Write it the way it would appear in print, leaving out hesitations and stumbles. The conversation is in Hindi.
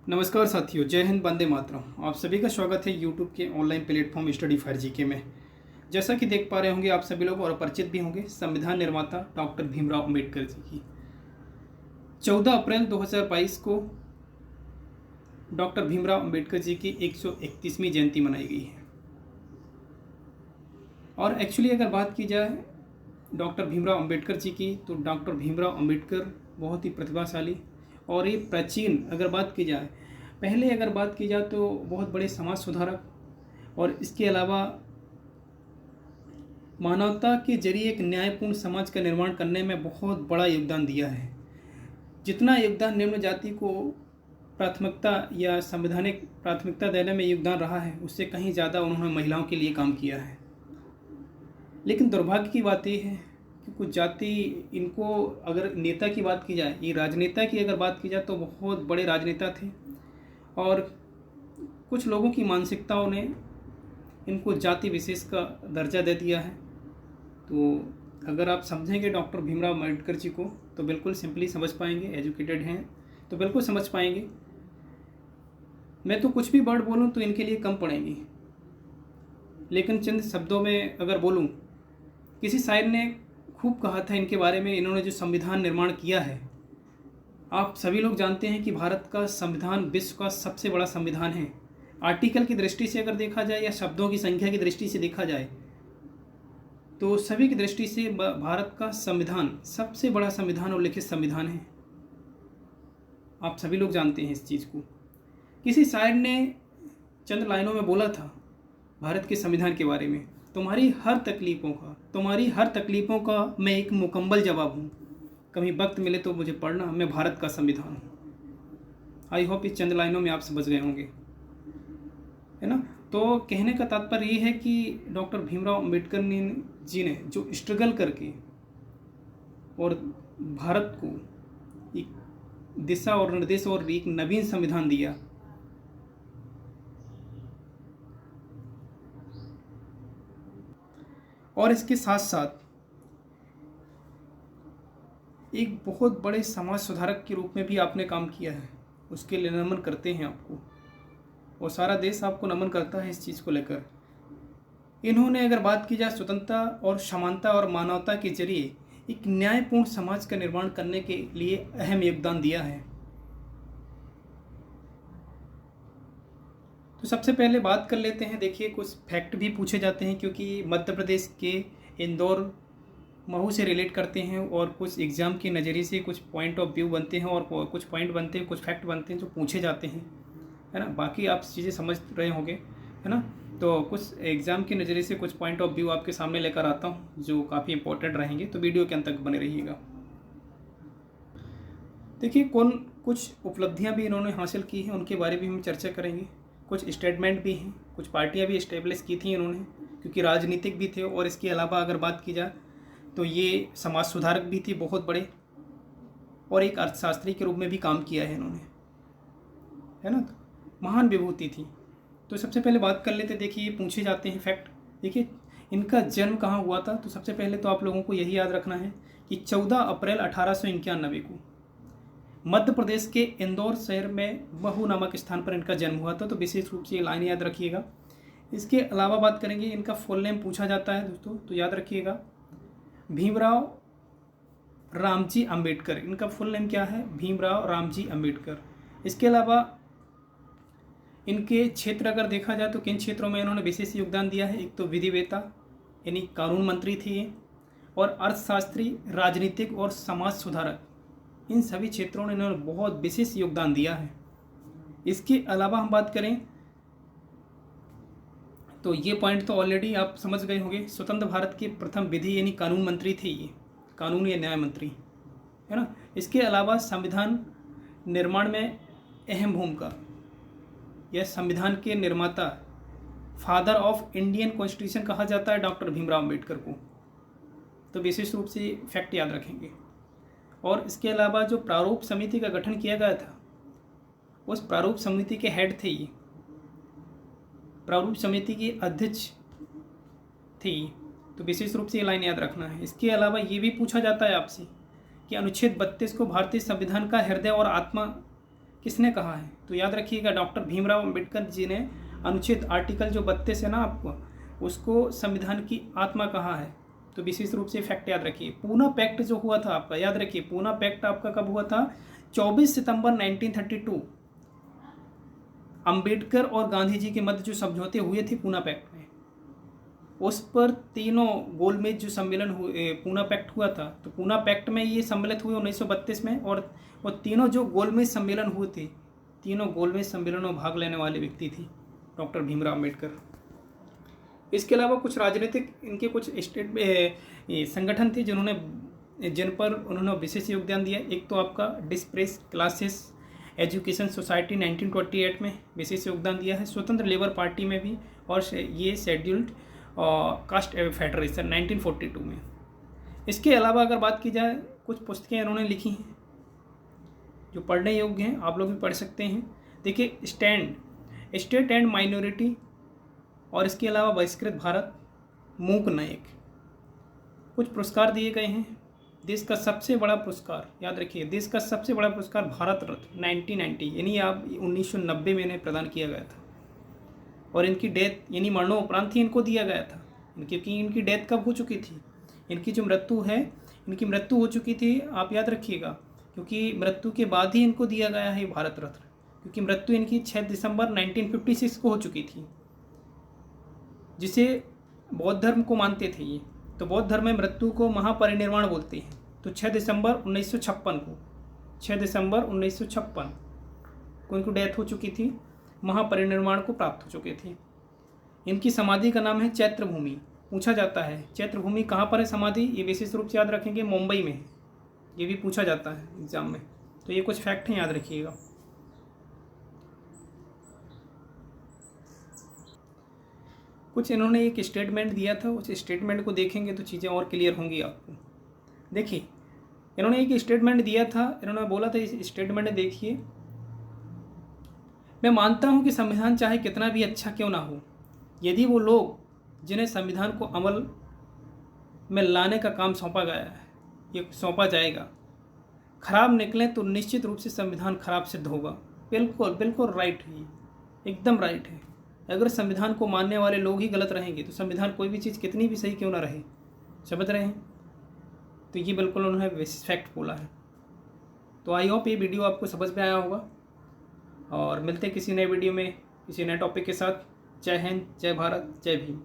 नमस्कार साथियों, जय हिंद, वंदे मातरम। आप सभी का स्वागत है यूट्यूब के online platform study for GK में। जैसा कि देख पा रहे होंगे आप सभी लोग और परिचित भी होंगे संविधान निर्माता डॉक्टर भीमराव अंबेडकर जी की 14 अप्रैल 2022 को डॉक्टर भीमराव अंबेडकर जी की 131वीं जयंती मनाई गई है। और एक्चुअली अगर बात की जाए डॉक्टर भीमराव अंबेडकर जी की, तो डॉक्टर भीमराव अंबेडकर बहुत ही प्रतिभाशाली और ये प्राचीन, अगर बात की जाए पहले अगर बात की जाए तो बहुत बड़े समाज सुधारक और इसके अलावा मानवता के जरिए एक न्यायपूर्ण समाज का निर्माण करने में बहुत बड़ा योगदान दिया है। जितना योगदान निम्न जाति को प्राथमिकता या संवैधानिक प्राथमिकता देने में योगदान रहा है, उससे कहीं ज़्यादा उन्होंने महिलाओं के लिए काम किया है। लेकिन दुर्भाग्य की बात यह है कि कुछ जाति, इनको अगर नेता की बात की जाए, ये राजनेता की अगर बात की जाए तो बहुत बड़े राजनेता थे और कुछ लोगों की मानसिकताओं ने इनको जाति विशेष का दर्जा दे दिया है। तो अगर आप समझेंगे डॉक्टर भीमराव अंबेडकर जी को तो बिल्कुल सिंपली समझ पाएंगे, एजुकेटेड हैं तो बिल्कुल समझ पाएंगे। मैं तो कुछ भी वर्ड बोलूं तो इनके लिए कम पड़ेंगी, लेकिन चंद शब्दों में अगर बोलूं, किसी शायर ने खूब कहा था इनके बारे में, इन्होंने जो संविधान निर्माण किया है। आप सभी लोग जानते हैं कि भारत का संविधान विश्व का सबसे बड़ा संविधान है। आर्टिकल की दृष्टि से अगर देखा जाए या शब्दों की संख्या की दृष्टि से देखा जाए तो सभी की दृष्टि से भारत का संविधान सबसे बड़ा संविधान और लिखित संविधान है। आप सभी लोग जानते हैं इस चीज़ को। किसी शायर ने चंद लाइनों में बोला था भारत के संविधान के बारे में, तुम्हारी हर तकलीफ़ों का मैं एक मुकम्मल जवाब हूँ। कभी वक्त मिले तो मुझे पढ़ना, मैं भारत का संविधान हूँ। आई होप इस चंद लाइनों में आप समझ गए होंगे, है ना। तो कहने का तात्पर्य ये है कि डॉक्टर भीमराव अंबेडकर जी ने जो स्ट्रगल करके और भारत को एक दिशा और निर्देश और एक नवीन संविधान दिया, और इसके साथ साथ एक बहुत बड़े समाज सुधारक के रूप में भी आपने काम किया है, उसके लिए नमन करते हैं आपको और सारा देश आपको नमन करता है इस चीज़ को लेकर। इन्होंने अगर बात की जाए स्वतंत्रता और समानता और मानवता के जरिए एक न्यायपूर्ण समाज का निर्माण करने के लिए अहम योगदान दिया है। तो सबसे पहले बात कर लेते हैं, देखिए कुछ फैक्ट भी पूछे जाते हैं क्योंकि मध्य प्रदेश के इंदौर महू से रिलेट करते हैं और कुछ एग्ज़ाम के नज़रिए से कुछ पॉइंट ऑफ व्यू बनते हैं और कुछ पॉइंट बनते हैं, कुछ फैक्ट बनते हैं जो पूछे जाते हैं, है ना। बाकी आप चीज़ें समझ रहे होंगे, है ना। तो कुछ एग्ज़ाम के नज़रिए से कुछ पॉइंट ऑफ व्यू आपके सामने लेकर आता हूँ जो काफ़ी इंपॉर्टेंट रहेंगे, तो वीडियो के अंत तक बने रहिएगा। देखिए कुछ उपलब्धियाँ भी इन्होंने हासिल की हैं, उनके बारे में हम चर्चा करेंगे। कुछ स्टेटमेंट भी हैं, कुछ पार्टियाँ भी इस्टेब्लिश की थी इन्होंने, क्योंकि राजनीतिक भी थे और इसके अलावा अगर बात की जाए तो ये समाज सुधारक भी थी बहुत बड़े, और एक अर्थशास्त्री के रूप में भी काम किया है इन्होंने, है ना। महान विभूति थी। तो सबसे पहले बात कर लेते, देखिए ये पूछे जाते हैं फैक्ट। देखिए इनका जन्म कहाँ हुआ था, तो सबसे पहले तो आप लोगों को यही याद रखना है कि 14 अप्रैल 1891 को मध्य प्रदेश के इंदौर शहर में महू नामक स्थान पर इनका जन्म हुआ था। तो विशेष रूप से ये लाइन याद रखिएगा। इसके अलावा बात करेंगे, इनका फुल नेम पूछा जाता है दोस्तों, तो याद रखिएगा भीमराव रामजी अंबेडकर। इनका फुल नेम क्या है? भीमराव रामजी अंबेडकर। इसके अलावा इनके क्षेत्र अगर देखा जाए तो किन क्षेत्रों में इन्होंने विशेष योगदान दिया है? एक तो विधिवेता यानी कानून मंत्री थे ये, और अर्थशास्त्री, राजनीतिक और समाज सुधारक, इन सभी क्षेत्रों में इन्होंने बहुत विशेष योगदान दिया है। इसके अलावा हम बात करें तो ये पॉइंट तो ऑलरेडी आप समझ गए होंगे, स्वतंत्र भारत के प्रथम विधि यानी कानून मंत्री थे ये, कानून या न्याय मंत्री, है ना। इसके अलावा संविधान निर्माण में अहम भूमिका, यह संविधान के निर्माता, फादर ऑफ इंडियन कॉन्स्टिट्यूशन कहा जाता है डॉक्टर भीमराव अंबेडकर को। तो विशेष रूप से फैक्ट याद रखेंगे। और इसके अलावा जो प्रारूप समिति का गठन किया गया था, उस प्रारूप समिति के हेड थे ये, प्रारूप समिति की अध्यक्ष थी। तो विशेष रूप से ये लाइन याद रखना है। इसके अलावा ये भी पूछा जाता है आपसे कि अनुच्छेद 32 को भारतीय संविधान का हृदय और आत्मा किसने कहा है? तो याद रखिएगा डॉक्टर भीमराव अंबेडकर जी ने अनुच्छेद आर्टिकल जो 32 है ना आपको, उसको संविधान की आत्मा कहा है। तो विशेष रूप से फैक्ट याद रखिए। पूना पैक्ट जो हुआ था आपका, याद रखिए पूना पैक्ट आपका कब हुआ था? 24 सितंबर 1932। अंबेडकर और गांधी जी के मध्य जो समझौते हुए थे पूना पैक्ट में, उस पर तीनों गोलमेज जो सम्मेलन हुए, पूना पैक्ट हुआ था। तो पूना पैक्ट में ये सम्मिलित हुए 1932 में, और वो तीनों जो गोलमेज सम्मेलन हुए थे, तीनों गोलमेज सम्मेलनों में भाग लेने वाले व्यक्ति थे डॉक्टर भीमराव अम्बेडकर। इसके अलावा कुछ राजनीतिक इनके कुछ संगठन थे जिन पर उन्होंने विशेष योगदान दिया। एक तो आपका डिस्प्रेस क्लासेस एजुकेशन सोसाइटी 1928 में विशेष योगदान दिया है। स्वतंत्र लेबर पार्टी में भी, और ये शेड्यूल्ड कास्ट फेडरेशन 1942 में। इसके अलावा अगर बात की जाए, कुछ पुस्तकें इन्होंने लिखी हैं जो पढ़ने योग्य हैं, आप लोग भी पढ़ सकते हैं। देखिए स्टेट एंड माइनॉरिटी, और इसके अलावा बहिष्कृत भारत, मूक नायक। कुछ पुरस्कार दिए गए हैं। देश का सबसे बड़ा पुरस्कार याद रखिए, देश का सबसे बड़ा पुरस्कार भारत रत्न 1990 यानी आप 1990 में इन्हें प्रदान किया गया था, और इनकी डेथ यानी मरणोपरांत ही इनको दिया गया था, क्योंकि इनकी डेथ कब हो चुकी थी? इनकी जो मृत्यु है, इनकी मृत्यु हो चुकी थी, आप याद रखिएगा, क्योंकि मृत्यु के बाद ही इनको दिया गया है भारत रत्न, क्योंकि मृत्यु इनकी 6 दिसंबर 1956 को हो चुकी थी, जिसे बौद्ध धर्म को मानते थे ये। तो बौद्ध धर्म में मृत्यु को महापरिनिर्वाण बोलते हैं। तो 6 दिसंबर 1956 को 6 दिसंबर 1956 को इनको डेथ हो चुकी थी, महापरिनिर्वाण को प्राप्त हो चुके थे। इनकी समाधि का नाम है चैत्र भूमि। पूछा जाता है चैत्र भूमि कहाँ पर है समाधि, ये विशेष रूप से याद रखेंगे, मुंबई में है। ये भी पूछा जाता है एग्जाम में। तो ये कुछ फैक्ट हैं, याद रखिएगा। कुछ इन्होंने एक स्टेटमेंट दिया था, उस स्टेटमेंट को देखेंगे तो चीज़ें और क्लियर होंगी आपको। देखिए इन्होंने एक स्टेटमेंट दिया था, इन्होंने बोला था, इस स्टेटमेंट देखिए, मैं मानता हूं कि संविधान चाहे कितना भी अच्छा क्यों ना हो, यदि वो लोग जिन्हें संविधान को अमल में लाने का काम सौंपा गया है, ये सौंपा जाएगा, खराब निकलें तो निश्चित रूप से संविधान खराब सिद्ध होगा। बिल्कुल बिल्कुल राइट है, एकदम राइट है। अगर संविधान को मानने वाले लोग ही गलत रहेंगे तो संविधान कोई भी चीज़ कितनी भी सही क्यों ना रहे। समझ रहे हैं? तो ये बिल्कुल उन्होंने फैक्ट बोला है। तो आई होप ये वीडियो आपको समझ में आया होगा, और मिलते हैं किसी नए वीडियो में किसी नए टॉपिक के साथ। जय हिंद, जय भारत, जय भीम।